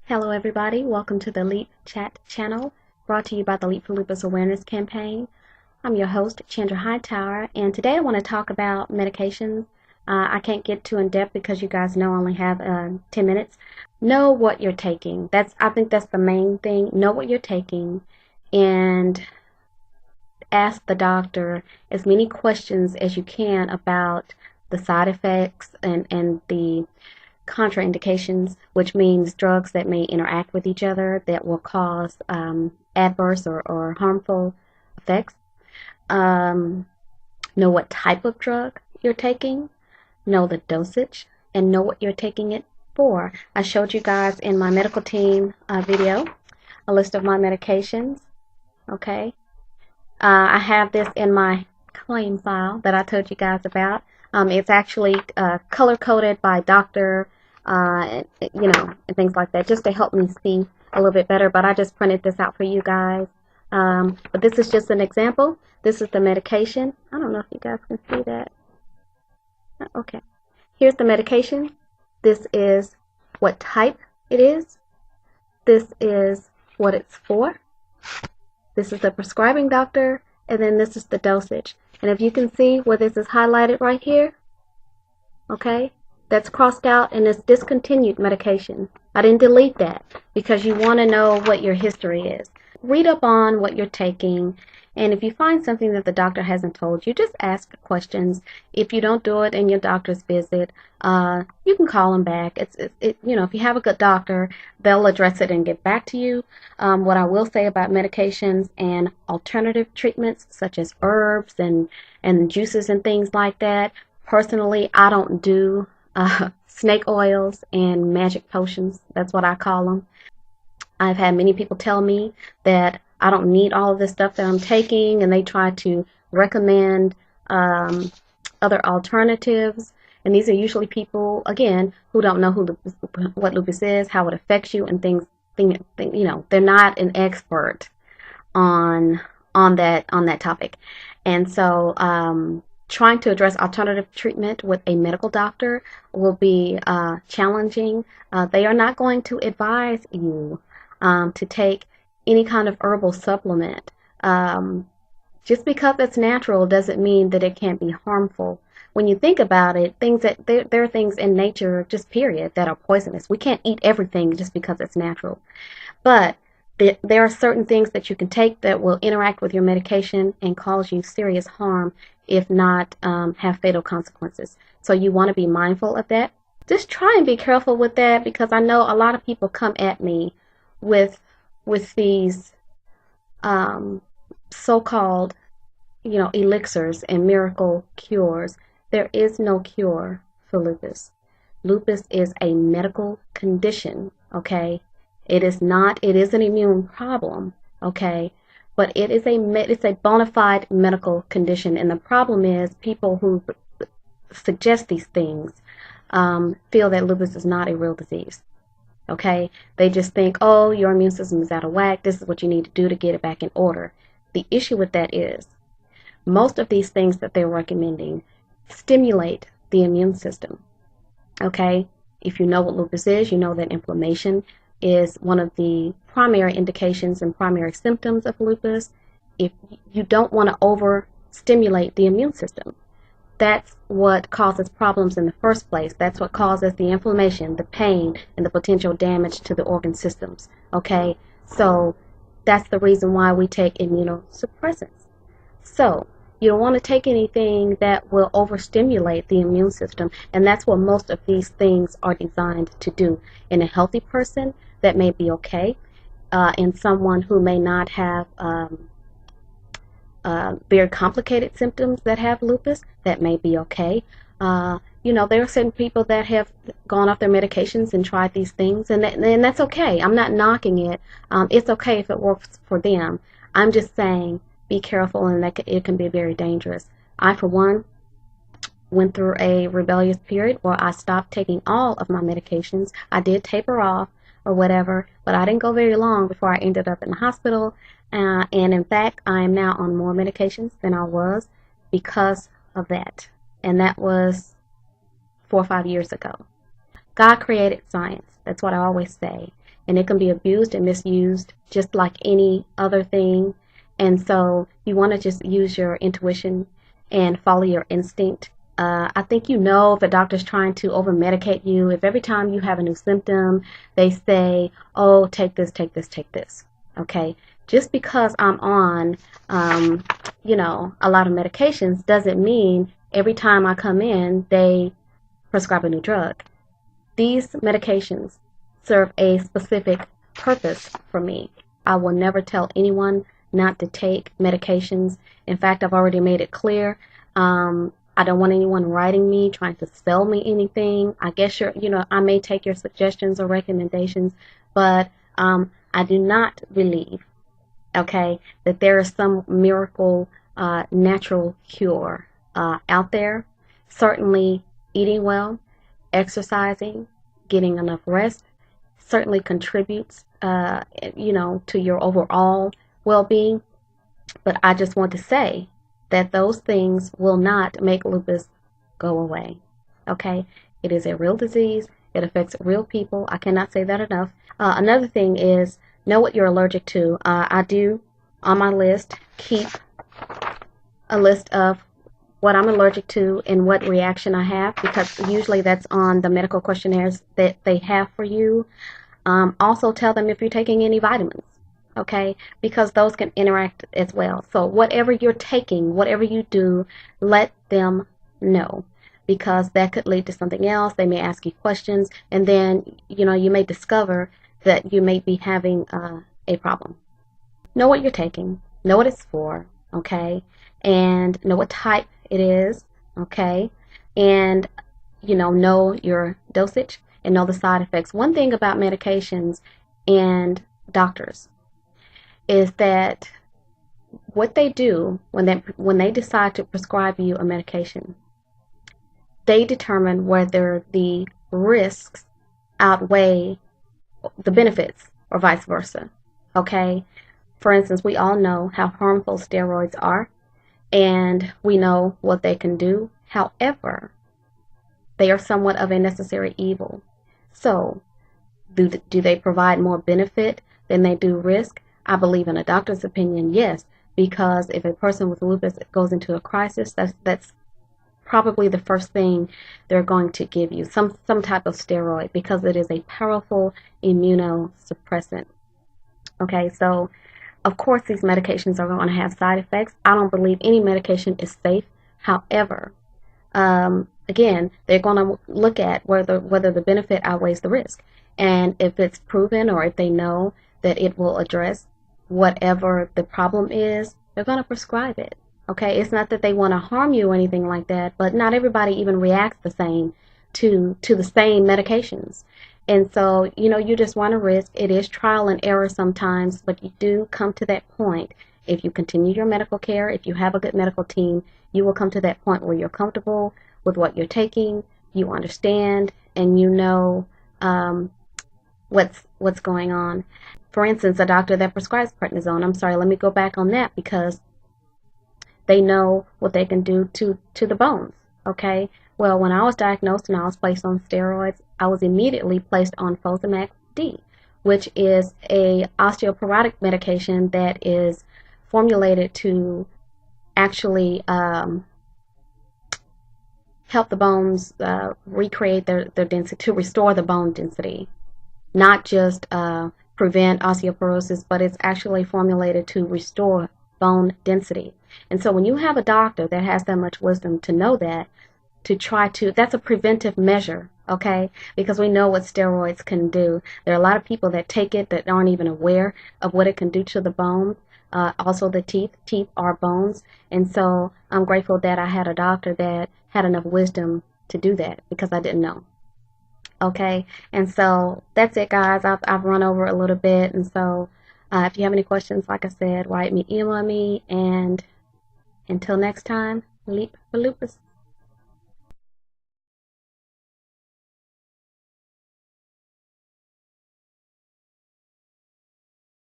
Hello everybody, welcome to the Leap Chat channel, brought to you by the Leap for Lupus Awareness Campaign. I'm your host, Chandra Hightower, and today I want to talk about medications. I can't get too in depth because you guys know I only have 10 minutes. Know what you're taking. I think that's the main thing. Know what you're taking and ask the doctor as many questions as you can about the side effects and the contraindications, which means drugs that may interact with each other that will cause adverse or harmful effects. Know what type of drug you're taking, know the dosage, and know what you're taking it for. I showed you guys in my medical team video a list of my medications. Okay, I have this in my claim file that I told you guys about. It's actually color-coded by doctor, and things like that, just to help me see a little bit better. But I just printed this out for you guys. But this is just an example. This is the medication. I don't know if you guys can see that. Okay. Here's the medication. This is what type it is. This is what it's for. This is the prescribing doctor, and then this is the dosage. And if you can see where this is highlighted right here, okay, that's crossed out and it's discontinued medication. I didn't delete that because you want to know what your history is. Read up on what you're taking, and if you find something that the doctor hasn't told you, just ask questions. If you don't do it in your doctor's visit, you can call them back. If you have a good doctor, they'll address it and get back to you. What I will say about medications and alternative treatments such as herbs and juices and things like that, personally, I don't do snake oils and magic potions. That's what I call them. I've had many people tell me that I don't need all of this stuff that I'm taking, and they try to recommend other alternatives. And these are usually people, again, who don't know what lupus is, how it affects you, and things. They're not an expert on that topic. And so trying to address alternative treatment with a medical doctor will be challenging. They are not going to advise you to take any kind of herbal supplement. Just because it's natural doesn't mean that it can't be harmful. When you think about it, there are things in nature, just period, that are poisonous. We can't eat everything just because it's natural. But there are certain things that you can take that will interact with your medication and cause you serious harm, if not have fatal consequences. So you want to be mindful of that. Just try and be careful with that, because I know a lot of people come at me with these so-called elixirs and miracle cures. There is no cure for lupus. Lupus is a medical condition, okay? It is an immune problem, okay? But it's a bona fide medical condition, and the problem is people who suggest these things feel that lupus is not a real disease. Okay, they just think, oh, your immune system is out of whack. This is what you need to do to get it back in order. The issue with that is most of these things that they're recommending stimulate the immune system. Okay, if you know what lupus is, you know that inflammation is one of the primary indications and primary symptoms of lupus. If you don't want to overstimulate the immune system, that's what causes problems in the first place. That's what causes the inflammation, the pain, and the potential damage to the organ systems. Okay, so that's the reason why we take immunosuppressants. So you don't want to take anything that will overstimulate the immune system, and that's what most of these things are designed to do. In a healthy person, that may be okay. In someone who may not have very complicated symptoms that have lupus, that may be okay. There are certain people that have gone off their medications and tried these things, and that's okay. I'm not knocking it. It's okay if it works for them. I'm just saying, be careful, and that it can be very dangerous. I, for one, went through a rebellious period where I stopped taking all of my medications. I did taper off or whatever, but I didn't go very long before I ended up in the hospital. And in fact, I am now on more medications than I was because of that. And that was 4 or 5 years ago. God created science. That's what I always say. and it can be abused and misused just like any other thing. And so you want to just use your intuition and follow your instinct. I think you know if a doctor's trying to over-medicate you, if every time you have a new symptom, they say, oh, take this, take this, take this. Okay? Just because I'm on, a lot of medications doesn't mean every time I come in, they prescribe a new drug. These medications serve a specific purpose for me. I will never tell anyone not to take medications. In fact, I've already made it clear. I don't want anyone writing me, trying to sell me anything. I guess I may take your suggestions or recommendations, but I do not believe, okay, that there is some miracle natural cure out there. Certainly eating well, exercising, getting enough rest certainly contributes, to your overall well-being. But I just want to say that those things will not make lupus go away. Okay? It is a real disease. It affects real people. I cannot say that enough. Another thing is know what you're allergic to. I do, on my list, keep a list of what I'm allergic to and what reaction I have, because usually that's on the medical questionnaires that they have for you. Also tell them if you're taking any vitamins. Okay, because those can interact as well. So whatever you're taking, whatever you do, let them know, because that could lead to something else. They may ask you questions, and then you may discover that you may be having a problem. Know what you're taking, know what it's for, okay, and know what type it is, okay, and know your dosage and know the side effects. One thing about medications and doctors is that what they do when they decide to prescribe you a medication, they determine whether the risks outweigh the benefits or vice versa. Okay? For instance, we all know how harmful steroids are, and we know what they can do. However, they are somewhat of a necessary evil. So, do they provide more benefit than they do risk? I believe in a doctor's opinion, yes, because if a person with lupus goes into a crisis, that's probably the first thing they're going to give you, some type of steroid, because it is a powerful immunosuppressant. Okay, so of course these medications are going to have side effects. I don't believe any medication is safe. However, again, they're going to look at whether the benefit outweighs the risk, and if it's proven or if they know that it will address whatever the problem is, they're going to prescribe it. Okay, it's not that they want to harm you or anything like that, but not everybody even reacts the same to the same medications. And so, you just want to risk. It is trial and error sometimes, but you do come to that point. If you continue your medical care, if you have a good medical team, you will come to that point where you're comfortable with what you're taking, you understand, and you know what's going on. For instance, a doctor that prescribes prednisone, I'm sorry, let me go back on that, because they know what they can do to the bones, okay? Well, when I was diagnosed and I was placed on steroids, I was immediately placed on Fosamax D, which is a osteoporotic medication that is formulated to actually help the bones recreate their density, to restore the bone density, not just prevent osteoporosis, but it's actually formulated to restore bone density. And so when you have a doctor that has that much wisdom to know that, that's a preventive measure, okay? Because we know what steroids can do. There are a lot of people that take it that aren't even aware of what it can do to the bones. Also the teeth. Teeth are bones. And so I'm grateful that I had a doctor that had enough wisdom to do that, because I didn't know. Okay, and so that's it, guys. I've run over a little bit, and so if you have any questions, like I said, write me, email me, and until next time, leap for lupus.